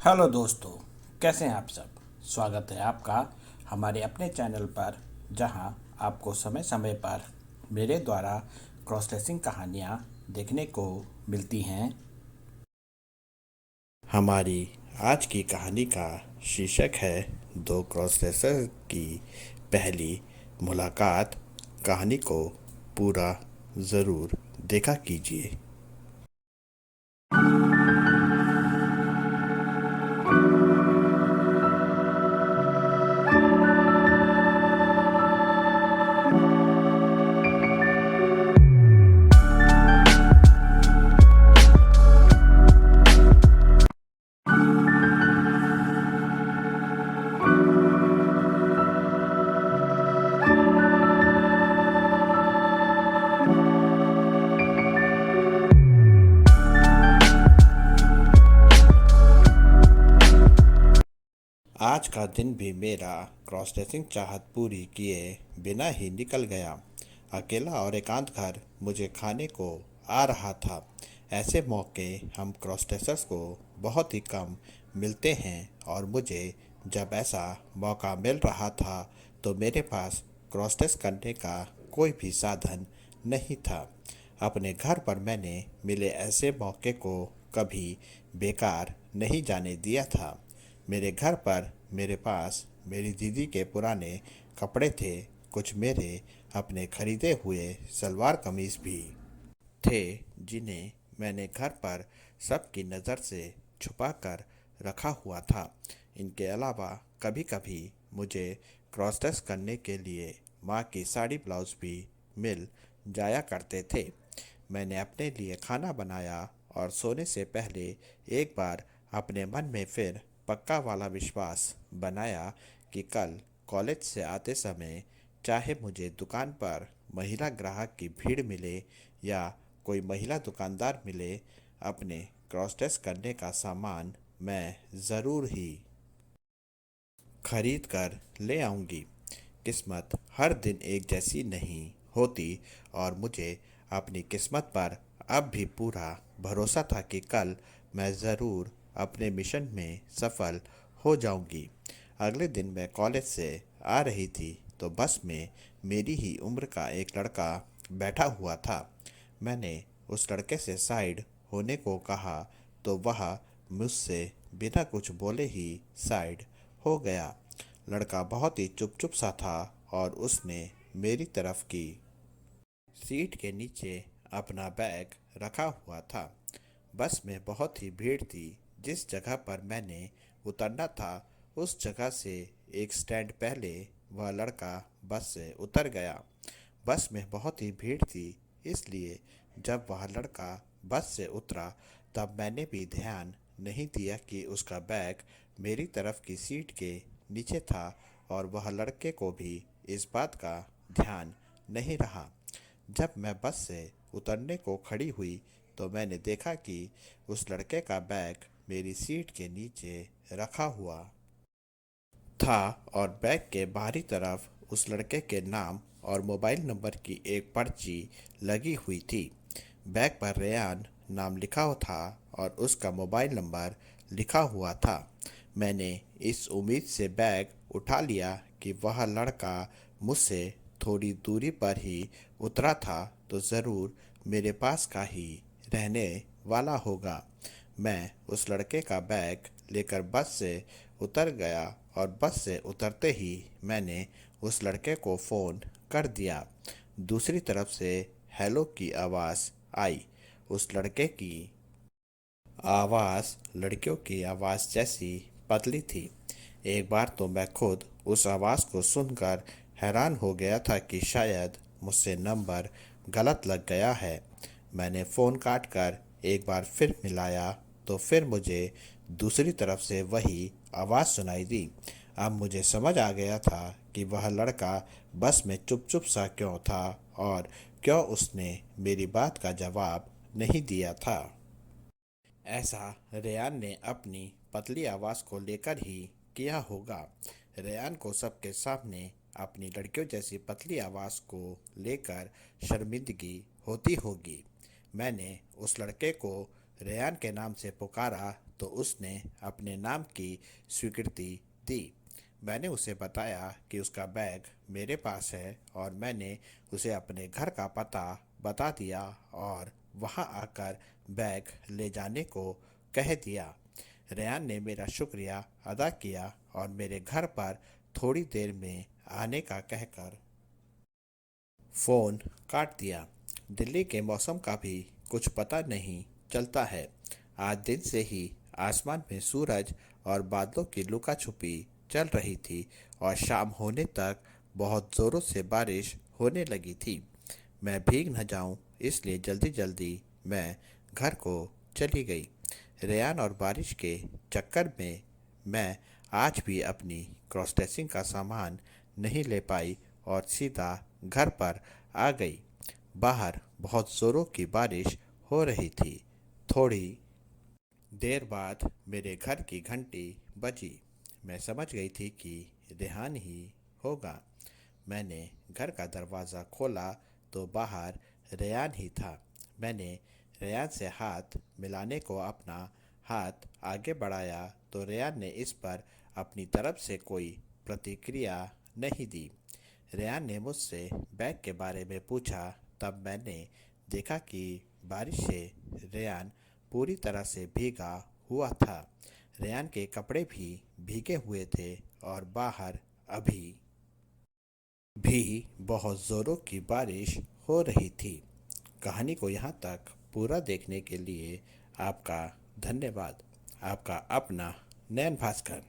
Hello दोस्तों, कैसे हैं आप सब। स्वागत है आपका हमारे अपने चैनल पर, जहां आपको समय समय पर मेरे द्वारा क्रॉस ड्रेसिंग कहानियां देखने को मिलती हैं। हमारी आज की कहानी का शीर्षक है दो क्रॉस ड्रेसर की पहली मुलाकात। कहानी को पूरा ज़रूर देखा कीजिए। आज का दिन भी मेरा क्रॉस ड्रेसिंग चाहत पूरी किए बिना ही निकल गया। अकेला और एकांत घर मुझे खाने को आ रहा था। ऐसे मौके हम क्रॉस ड्रेसर्स को बहुत ही कम मिलते हैं, और मुझे जब ऐसा मौका मिल रहा था तो मेरे पास क्रॉस ड्रेस करने का कोई भी साधन नहीं था। अपने घर पर मैंने मिले ऐसे मौके को कभी बेकार नहीं जाने दिया था। मेरे घर पर मेरे पास मेरी दीदी के पुराने कपड़े थे, कुछ मेरे अपने खरीदे हुए सलवार कमीज भी थे, जिन्हें मैंने घर पर सबकी नज़र से छुपा कर रखा हुआ था। इनके अलावा कभी कभी मुझे क्रॉस ड्रेस करने के लिए माँ की साड़ी ब्लाउज भी मिल जाया करते थे। मैंने अपने लिए खाना बनाया और सोने से पहले एक बार अपने मन में फिर पक्का वाला विश्वास बनाया कि कल कॉलेज से आते समय चाहे मुझे दुकान पर महिला ग्राहक की भीड़ मिले या कोई महिला दुकानदार मिले, अपने क्रॉस ड्रेस करने का सामान मैं ज़रूर ही खरीद कर ले आऊंगी। किस्मत हर दिन एक जैसी नहीं होती, और मुझे अपनी किस्मत पर अब भी पूरा भरोसा था कि कल मैं ज़रूर अपने मिशन में सफल हो जाऊंगी। अगले दिन मैं कॉलेज से आ रही थी तो बस में मेरी ही उम्र का एक लड़का बैठा हुआ था। मैंने उस लड़के से साइड होने को कहा तो वह मुझसे बिना कुछ बोले ही साइड हो गया। लड़का बहुत ही चुप चुप सा था और उसने मेरी तरफ की सीट के नीचे अपना बैग रखा हुआ था। बस में बहुत ही भीड़ थी। जिस जगह पर मैंने उतरना था उस जगह से एक स्टैंड पहले वह लड़का बस से उतर गया। बस में बहुत ही भीड़ थी, इसलिए जब वह लड़का बस से उतरा तब मैंने भी ध्यान नहीं दिया कि उसका बैग मेरी तरफ की सीट के नीचे था, और वह लड़के को भी इस बात का ध्यान नहीं रहा। जब मैं बस से उतरने को खड़ी हुई तो मैंने देखा कि उस लड़के का बैग मेरी सीट के नीचे रखा हुआ था, और बैग के बाहरी तरफ उस लड़के के नाम और मोबाइल नंबर की एक पर्ची लगी हुई थी। बैग पर रेयान नाम लिखा हुआ था और उसका मोबाइल नंबर लिखा हुआ था। मैंने इस उम्मीद से बैग उठा लिया कि वह लड़का मुझसे थोड़ी दूरी पर ही उतरा था तो ज़रूर मेरे पास का ही रहने वाला होगा। मैं उस लड़के का बैग लेकर बस से उतर गया, और बस से उतरते ही मैंने उस लड़के को फ़ोन कर दिया। दूसरी तरफ से हेलो की आवाज़ आई। उस लड़के की आवाज़ लड़कियों की आवाज़ जैसी पतली थी। एक बार तो मैं खुद उस आवाज़ को सुनकर हैरान हो गया था कि शायद मुझसे नंबर गलत लग गया है। मैंने फ़ोन काट कर एक बार फिर मिलाया तो फिर मुझे दूसरी तरफ से वही आवाज़ सुनाई दी। अब मुझे समझ आ गया था कि वह लड़का बस में चुप चुप सा क्यों था, और क्यों उसने मेरी बात का जवाब नहीं दिया था। ऐसा रेयान ने अपनी पतली आवाज़ को लेकर ही किया होगा। रेयान को सबके सामने अपनी लड़कियों जैसी पतली आवाज़ को लेकर शर्मिंदगी होती होगी। मैंने उस लड़के को रेयान के नाम से पुकारा तो उसने अपने नाम की स्वीकृति दी। मैंने उसे बताया कि उसका बैग मेरे पास है और मैंने उसे अपने घर का पता बता दिया और वहां आकर बैग ले जाने को कह दिया। रेयान ने मेरा शुक्रिया अदा किया और मेरे घर पर थोड़ी देर में आने का कहकर फ़ोन काट दिया। दिल्ली के मौसम का भी कुछ पता नहीं चलता है। आज दिन से ही आसमान में सूरज और बादलों की लुका छुपी चल रही थी और शाम होने तक बहुत ज़ोरों से बारिश होने लगी थी। मैं भीग न जाऊं इसलिए जल्दी जल्दी मैं घर को चली गई। रेयान और बारिश के चक्कर में मैं आज भी अपनी क्रॉस ड्रेसिंग का सामान नहीं ले पाई और सीधा घर पर आ गई। बाहर बहुत ज़ोरों की बारिश हो रही थी। थोड़ी देर बाद मेरे घर की घंटी बजी। मैं समझ गई थी कि रेहान ही होगा। मैंने घर का दरवाज़ा खोला तो बाहर रेयान ही था। मैंने रेयान से हाथ मिलाने को अपना हाथ आगे बढ़ाया तो रेयान ने इस पर अपनी तरफ से कोई प्रतिक्रिया नहीं दी। रेयान ने मुझसे बैग के बारे में पूछा। तब मैंने देखा कि बारिश से रेयान पूरी तरह से भीगा हुआ था। रेयान के कपड़े भी भीगे हुए थे और बाहर अभी भी बहुत ज़ोरों की बारिश हो रही थी। कहानी को यहाँ तक पूरा देखने के लिए आपका धन्यवाद। आपका अपना नयन भास्कर।